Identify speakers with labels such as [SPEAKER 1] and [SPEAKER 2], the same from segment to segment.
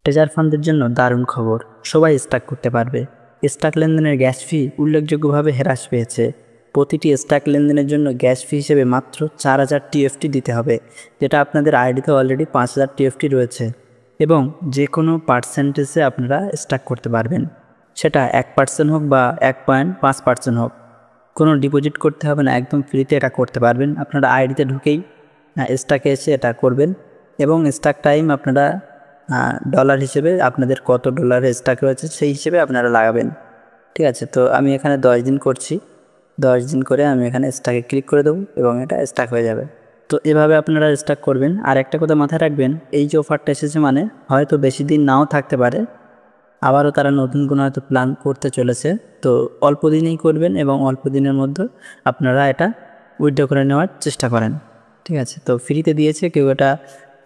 [SPEAKER 1] Treasure ফান্ডের জন্য দারুণ খবর, সবাই স্টাক করতে পারবে। স্টাক লেনদেনের গ্যাস ফি উল্লেখযোগ্যভাবে হ্রাস পেয়েছে। প্রতিটি স্টাক লেনদেনের জন্য গ্যাস ফি হিসেবে মাত্র 4000 টিএফটি দিতে হবে, যেটা আপনাদের আইডিতে অলরেডি 5000 টিএফটি রয়েছে। এবং যে কোনো পার্সেন্টেজে আপনারা স্টাক করতে পারবেন, সেটা 1% হোক বা 1.5% হোক। কোনো ডিপোজিট করতে হবে না, একদম ফ্রিতে এটা করতে পারবেন। আপনারা আইডিতে ঢুকেই স্টাকে এসে এটা করবেন এবং স্টাক টাইম আপনারা ডলার হিসেবে আপনাদের কত ডলারের স্টাক রয়েছে সেই হিসেবে আপনারা লাগাবেন। ঠিক আছে, তো আমি এখানে 10 দিন করছি। 10 দিন করে আমি এখানে স্টাকে ক্লিক করে দেবো এবং এটা স্টাক হয়ে যাবে। তো এভাবে আপনারা স্টাক করবেন। আর একটা কথা মাথায় রাখবেন, এই যে অফারটা এসেছে মানে হয়তো বেশি দিন নাও থাকতে পারে, আবারও তারা নতুন কোনো হয়তো প্ল্যান করতে চলেছে। তো অল্প দিনেই করবেন এবং অল্প দিনের মধ্যে আপনারা এটা উইথড্র করে নেওয়ার চেষ্টা করেন। ঠিক আছে, তো ফ্রিতে দিয়েছে, কেউ এটা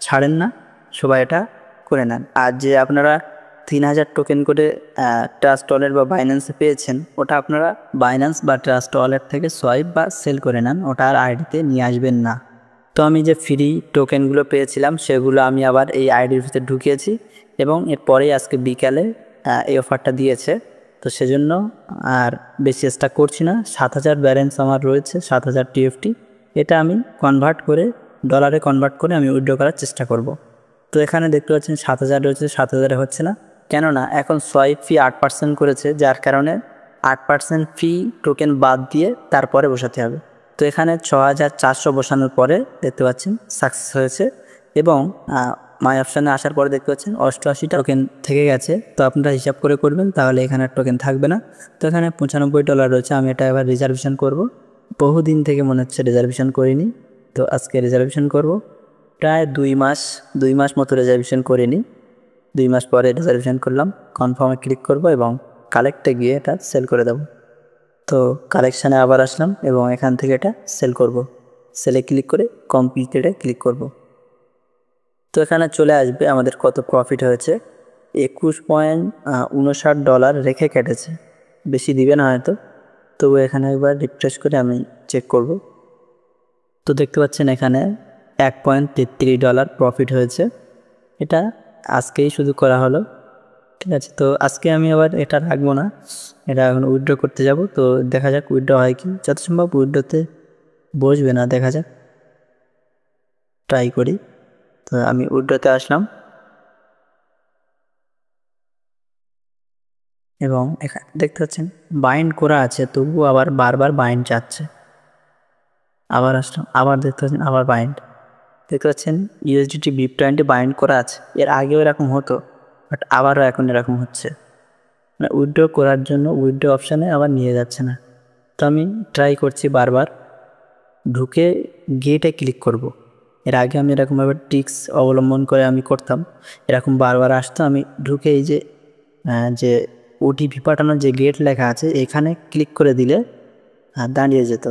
[SPEAKER 1] ছাড়েন না, সবাই এটা করে নেন। আর যে আপনারা 3000 টোকেন করে ট্রাস্ট ওয়ালেট বা বাইন্যান্সে পেয়েছেন, ওটা আপনারা বাইন্যান্স বা ট্রাস্ট ওয়ালেট থেকে সোয়াইপ বা সেল করে নেন, ওটা আর আইডিতে নিয়ে আসবেন না। তো আমি যে ফ্রি টোকেনগুলো পেয়েছিলাম সেগুলো আমি আবার এই আইডির ভিতরে ঢুকিয়েছি এবং এরপরেই আজকে বিকালে এই অফারটা দিয়েছে। তো সেজন্য আর বেশি স্টাক করছি না। 7000 ব্যালেন্স আমার রয়েছে, 7000 টিএফটি। এটা আমি কনভার্ট করে ডলারে কনভার্ট করে আমি উইথড্র করার চেষ্টা করব। তো এখানে দেখতে পাচ্ছেন 7000 রয়েছে, 7000 হচ্ছে না, কেননা এখন সোয়াইপ ফি 8% করেছে, যার কারণে 8% ফি টোকেন বাদ দিয়ে তারপরে বসাতে হবে। তো এখানে 6400 বসানোর পরে দেখতে পাচ্ছেন সাকসেস হয়েছে এবং মাই অপশানে আসার পরে দেখতে পাচ্ছেন 88টা টোকেন থেকে গেছে। তো আপনারা হিসাব করে করবেন, তাহলে এখানে টোকেন থাকবে না। তো এখানে $95 রয়েছে, আমি এটা এবার রিজার্ভেশন করব। বহুদিন থেকে মনে হচ্ছে রিজার্ভেশন করিনি, তো আজকে রিজার্ভেশন করব। প্রায় 2 মাস মতো রিজার্ভেশন করিনি। 2 মাস পরে রিজার্ভেশন করলাম, কনফার্মে ক্লিক করব এবং কালেক্টে গিয়ে এটা সেল করে দেব। তো কালেকশানে আবার আসলাম এবং এখান থেকে এটা সেল করব। সেলে ক্লিক করে কমপ্লিটেডে ক্লিক করব। তো এখানে চলে আসবে আমাদের কত প্রফিট হয়েছে। $21.59 রেখে কেটেছে, বেশি দিবে না হয়তো। তবু এখানে একবার রিফ্রেশ করে আমি চেক করব। তো দেখতে পাচ্ছেন এখানে $1.33 প্রফিট হয়েছে। এটা আজকেই শুধু করা হলো। ঠিক আছে, তো আজকে আমি আবার এটা রাখবো না, এটা এখন উইথড্র করতে যাব। তো দেখা যাক উইথড্র হয় কি, যত সম্ভব উইথড্রতে বসবে না, দেখা যাক, ট্রাই করি। তো আমি উইথড্রতে আসলাম এবং এখানে দেখতে পাচ্ছেন বাইন্ড করা আছে, তবুও আবার বারবার বাইন্ড যাচ্ছে। আবার আসলাম, আবার দেখতে পাচ্ছেন আবার বাইন্ড। দেখতে পাচ্ছেন ইউএসডিটি BIP20 বাইন্ড করা আছে, এর আগেও এরকম হতো, বাট আবারও এখন এরকম হচ্ছে। মানে উইথড্র করার জন্য উইথড্র অপশানে আবার নিয়ে যাচ্ছে না। তো আমি ট্রাই করছি বারবার, ঢুকে গেটে ক্লিক করব। এর আগে আমি এরকমভাবে ট্রিক্স অবলম্বন করে আমি করতাম, এরকম বারবার আসতো। আমি ঢুকে এই যে ওটিপি পাঠানোর যে গেট লেখা আছে এখানে ক্লিক করে দিলে দাঁড়িয়ে যেত।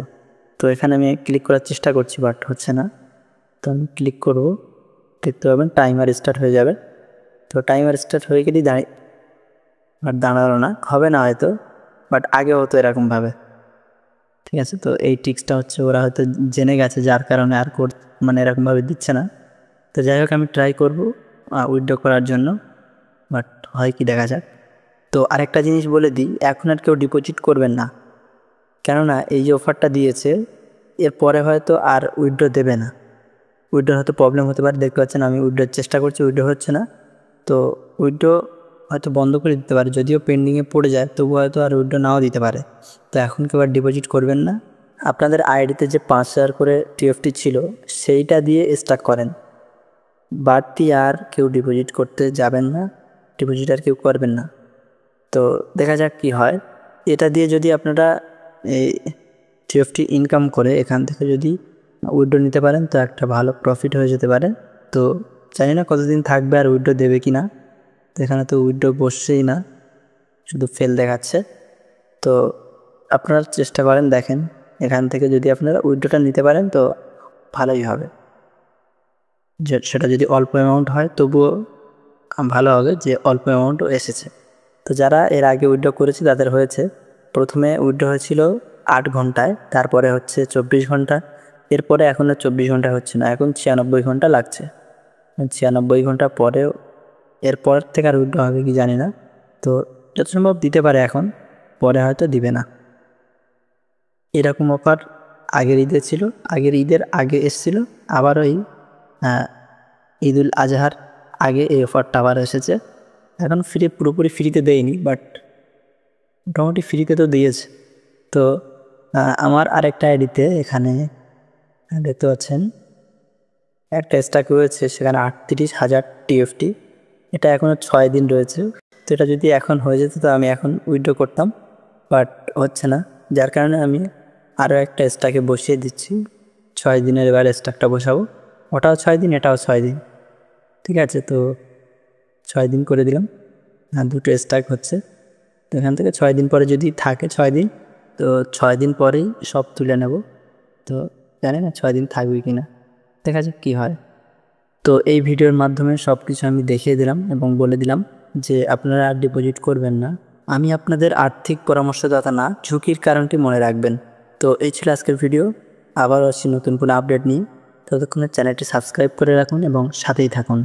[SPEAKER 1] তো এখানে আমি ক্লিক করার চেষ্টা করছি, বাট হচ্ছে না। তো আমি ক্লিক করব, দেখতে পাবেন টাইমার স্টার্ট হয়ে যাবে। তো টাইমার স্টার্ট হয়ে গেলেই বাট দাঁড়ালো না, হবে না হয়তো, বাট আগে হতো এরকমভাবে। ঠিক আছে, তো এই ট্রিক্সটা হচ্ছে ওরা হয়তো জেনে গেছে, যার কারণে আর মানে এরকমভাবে দিচ্ছে না। তো যাই হোক, আমি ট্রাই করব উইথড্র করার জন্য, বাট হয় কি দেখা যাক। তো আরেকটা জিনিস বলে দিই, এখন আর কেউ ডিপোজিট করবেন না, কেননা এই যে অফারটা দিয়েছে এরপরে হয়তো আর উইথড্র দেবে না। উইথড্র হয়তো প্রবলেম হতে পারে, দেখতে পাচ্ছেন আমি উইথড্রোর চেষ্টা করছি, উইথড্র হচ্ছে না। তো উইথড্র হয়তো বন্ধ করে দিতে পারে, যদিও পেন্ডিংয়ে পড়ে যায়, তবু হয়তো আর উইথড্র নাও দিতে পারে। তো এখন কেউ আর ডিপোজিট করবেন না। আপনাদের আইডিতে যে 5000 করে টিএফটি ছিল সেইটা দিয়ে স্টার্ট করেন, বাড়তি আর কেউ ডিপোজিট করতে যাবেন না, ডিপোজিট আর কেউ করবেন না। তো দেখা যাক কি হয়। এটা দিয়ে যদি আপনারা এই টিএফটি ইনকাম করে এখান থেকে যদি উইথড্র নিতে পারেন, তো একটা ভালো প্রফিট হয়ে যেতে পারে। তো জানি না কতদিন থাকবে আর উইথড্র দেবে কি না। তো এখানে তো উইথড্র বসছেই না, শুধু ফেল দেখাচ্ছে। তো আপনারা চেষ্টা করেন, দেখেন এখান থেকে যদি আপনারা উইথড্রটা নিতে পারেন তো ভালোই হবে। সেটা যদি অল্প অ্যামাউন্ট হয় তবুও ভালো হবে, যে অল্প অ্যামাউন্টও এসেছে। তো যারা এর আগে উইথড্র করেছে তাদের হয়েছে, প্রথমে উইথড্র হয়েছিল 8 ঘন্টায়, তারপরে হচ্ছে 24 ঘন্টা, এরপরে এখন আর 24 ঘন্টা হচ্ছে না, এখন 96 ঘন্টা লাগছে। 96 ঘন্টা পরেও এরপর থেকে আর উইথড্র হবে কি জানি না। তো যত সম্ভব দিতে পারে এখন, পরে হয়তো দিবে না। এরকম অফার আগের ঈদে ছিল, আগের ঈদের আগে এসেছিলো, আবার ওই ঈদুল আজহার আগে এই অফারটা আবার এসেছে। এখন পুরোপুরি ফ্রিতে দেয়নি, বাট মোটামুটি ফ্রিতে তো দিয়েছে। তো আমার আরেকটা আইডিতে এখানে দেখতে পাচ্ছেন একটা স্ট্যাক রয়েছে, সেখানে 38,000 টিএফটি। এটা এখনও 6 দিন রয়েছে। তো এটা যদি এখন হয়ে যেত তো আমি এখন উইথড্র করতাম, বাট হচ্ছে না, যার কারণে আমি আরও একটা স্ট্যাকে বসিয়ে দিচ্ছি। 6 দিনের এবার স্ট্যাকটা বসাবো, ওটাও 6 দিন, এটাও 6 দিন। ঠিক আছে, তো 6 দিন করে দিলাম, দুটো স্ট্যাক হচ্ছে। তো এখান থেকে 6 দিন পরে যদি থাকে 6 দিন, তো 6 দিন পরেই সব তুলে নেব। তো জানি না 6 দিন থাকবে কি না, দেখা যাক কী হয়। তো এই ভিডিওর মাধ্যমে সব কিছু আমি দেখিয়ে দিলাম এবং বলে দিলাম যে আপনারা আর ডিপোজিট করবেন না। আমি আপনাদের আর্থিক পরামর্শদাতা না, ঝুঁকির কারণটি মনে রাখবেন। তো এই ছিল আজকের ভিডিও, আবার আসছি নতুন কোনো আপডেট নিয়ে। ততক্ষণে চ্যানেলটি সাবস্ক্রাইব করে রাখুন এবং সাথেই থাকুন।